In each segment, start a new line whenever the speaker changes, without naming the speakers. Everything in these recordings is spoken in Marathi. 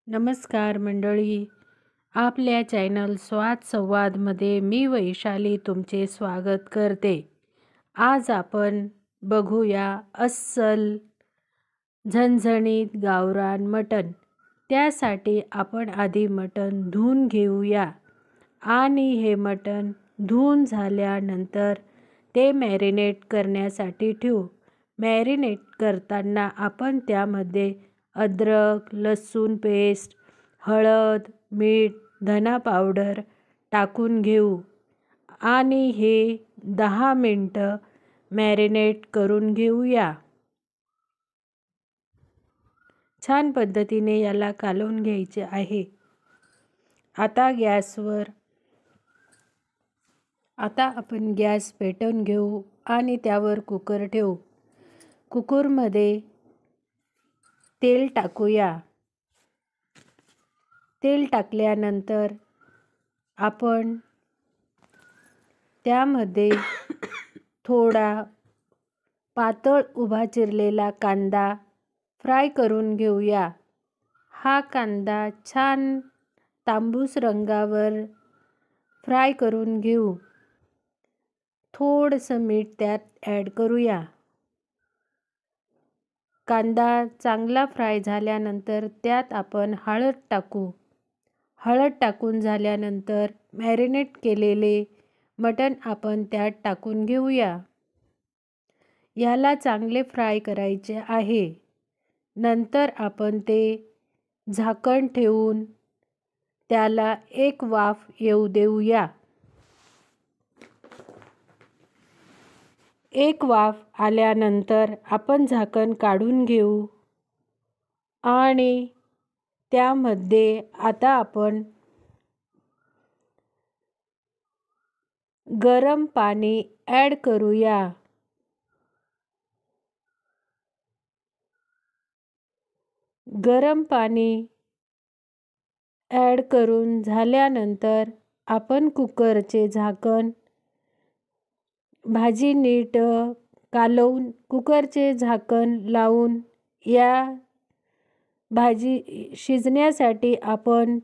नमस्कार मंडळी, आपल्या चॅनल स्वाद संवादमध्ये मी वैशाली तुमचे स्वागत करते. आज आपण बघूया अस्सल झणझणीत गावरान मटण. त्यासाठी आपण आधी मटण धुवून घेऊया आणि हे मटण धुवून झाल्यानंतर ते मॅरिनेट करण्यासाठी ठेवू. मॅरिनेट करताना आपण त्यामध्ये अद्रक, लसूण पेस्ट, हळद, मीठ, धना पावडर टाकून घेऊ आणि हे 10 मिनटं मॅरिनेट करून घेऊया. छान पद्धतीने याला कालवून घ्यायचे आहे. आता आपण गॅस पेटवून घेऊ आणि त्यावर कुकर ठेवू. कुकरमध्ये तेल टाकूया. तेल टाकल्यानंतर आपण त्यामध्ये थोडा पातळ उभा चिरलेला कांदा फ्राय करून घेऊया. हा कांदा छान तांबूस रंगावर फ्राय करून घेऊ. थोडंसं मीठ त्यात ॲड करूया. कांदा चांगला फ्राय झाल्यानंतर त्यात आपण हळद टाकू. हळद टाकून झाल्यानंतर मॅरिनेट केलेले मटण आपण त्यात टाकून घेऊया. याला चांगले फ्राय करायचे आहे. नंतर आपण ते झाकण ठेवून त्याला एक वाफ येऊ देऊया. एक वाफ आल्यानंतर आपण झाकण काढून घेऊ आणि त्यामध्ये आता आपण गरम पाणी ॲड करूया. गरम पाणी ॲड करून झाल्यानंतर आपण कुकरचे झाकण भाजी नीट कालवून कुकरचे झाकण लावून या भाजी शिजण्यासाठी आपण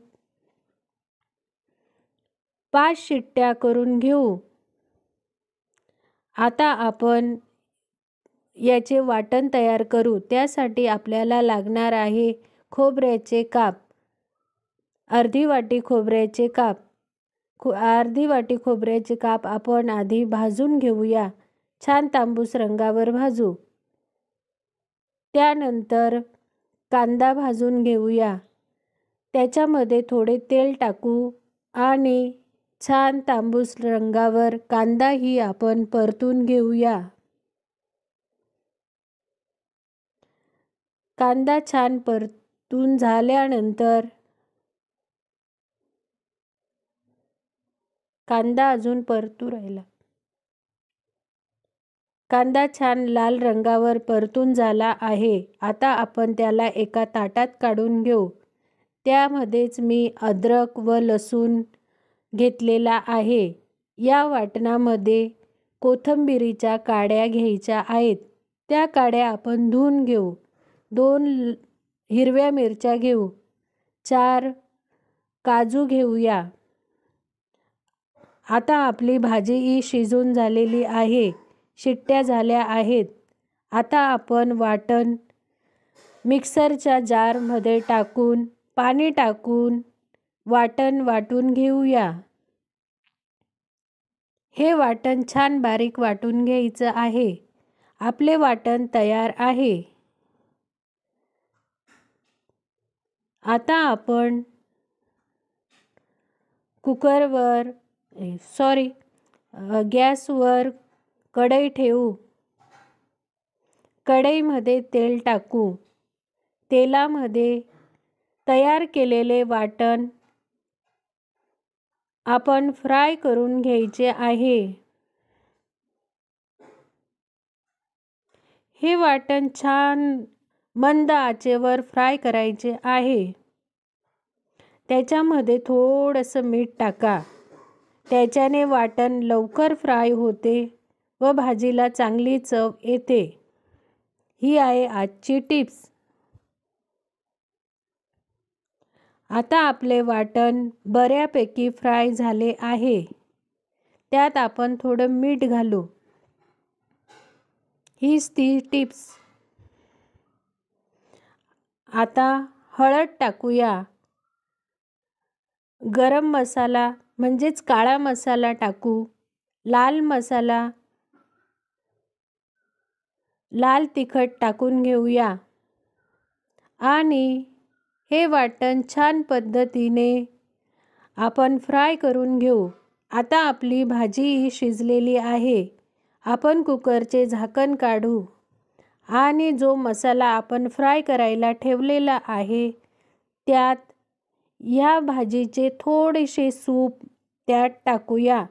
5 शिट्ट्या करून घेऊ. आता आपण याचे वाटण तयार करू. त्यासाठी आपल्याला लागणार आहे खोबऱ्याचे काप. अर्धी वाटी खोबऱ्याचे काप आपण आधी भाजून घेऊया. छान तांबूस रंगावर भाजू. त्यानंतर कांदा भाजून घेऊया. त्याच्यामध्ये थोडे तेल टाकू आणि छान तांबूस रंगावर कांदाही आपण परतून घेऊया. कांदा छान परतून झाल्यानंतर कांदा अजून परतू राहिला. कांदा छान लाल रंगावर परतून झाला आहे. आता आपण त्याला एका ताटात काढून घेऊ. त्यामध्येच मी अद्रक व लसूण घेतलेला आहे. या वाटणामध्ये कोथिंबीरीच्या काड्या घ्यायच्या आहेत. त्या काड्या आपण धुवून घेऊ. 2 हिरव्या मिरच्या घेऊ. 4 काजू घेऊया. आता आपली भाजी ही शिजून झालेली आहे. शिट्ट्या झाल्या आहेत. आता आपण वाटण मिक्सरच्या जारमध्ये टाकून पाणी टाकून वाटण वाटून घेऊया. हे वाटण छान बारीक वाटून घ्यायचं आहे. आपले वाटण तयार आहे. आता आपण गॅसवर कढई ठेवू. कढईमध्ये तेल टाकू. तेलामध्ये तयार केलेले वाटण आपण फ्राय करून घ्यायचे आहे. हे वाटण छान मंद आचेवर फ्राय करायचे आहे. त्याच्यामध्ये थोडंसं मीठ टाका. त्याच्याने वाटण लवकर फ्राय होते व भाजीला चांगली चव येते. ही आहे आजची टिप्स. आता आपले वाटण बऱ्यापैकी फ्राय झाले आहे. त्यात आपण थोडं मीठ घालू. हीच ती टिप्स. आता हळद टाकूया. गरम मसाला म्हणजेच काळा मसाला टाकू. लाल मसाला, लाल तिखट टाकून घेऊया आणि हे वाटण छान पद्धतीने आपण फ्राय करून घेऊ. आता आपली भाजी शिजलेली आहे. आपण कुकरचे झाकण काढू आणि जो मसाला आपण फ्राय करायला ठेवलेला आहे त्यात ह्या भाजीचे थोडेसे सूप त्यात टाकूया.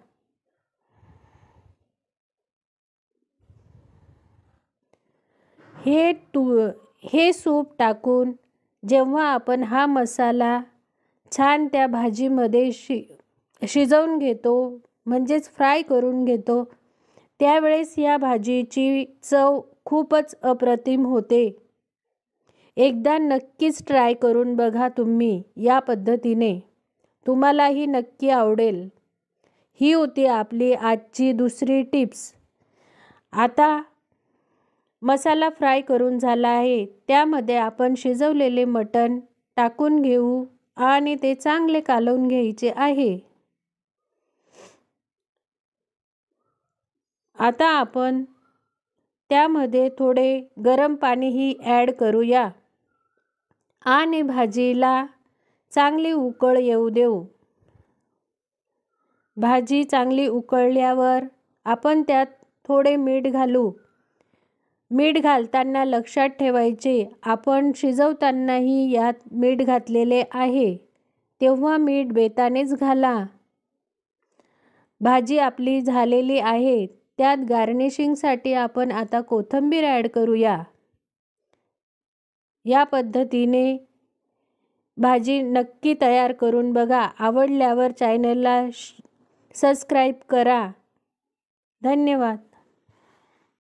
हे सूप टाकून जेव्हा आपण हा मसाला छान त्या भाजीमध्ये शिजवून घेतो म्हणजेच फ्राय करून घेतो त्यावेळेस या भाजीची चव खूपच अप्रतिम होते. एकदा नक्कीच ट्राय करून बघा तुम्ही या पद्धतीने. तुम्हालाही नक्की आवडेल. ही होती आपली आजची दुसरी टिप्स. आता मसाला फ्राय करून झाला आहे. त्यामध्ये आपण शिजवलेले मटण टाकून घेऊ आणि ते चांगले कालवून घ्यायचे आहे. आता आपण त्यामध्ये थोडे गरम पाणीही ॲड करूया आणि भाजीला चांगली उकळ येऊ देऊ. भाजी चांगली उकळल्यावर आपण त्यात थोडे मीठ घालू. मीठ घालताना लक्षात ठेवायचे आपण शिजवतानाही यात मीठ घातलेले आहे तेव्हा मीठ बेतानेच घाला. भाजी आपली झालेली आहे. त्यात गार्निशिंगसाठी आपण आता कोथिंबीर ॲड करूया. या पद्धतीने भाजी नक्की तयार करून बघा. आवडल्यावर चॅनलला सबस्क्राईब करा. धन्यवाद.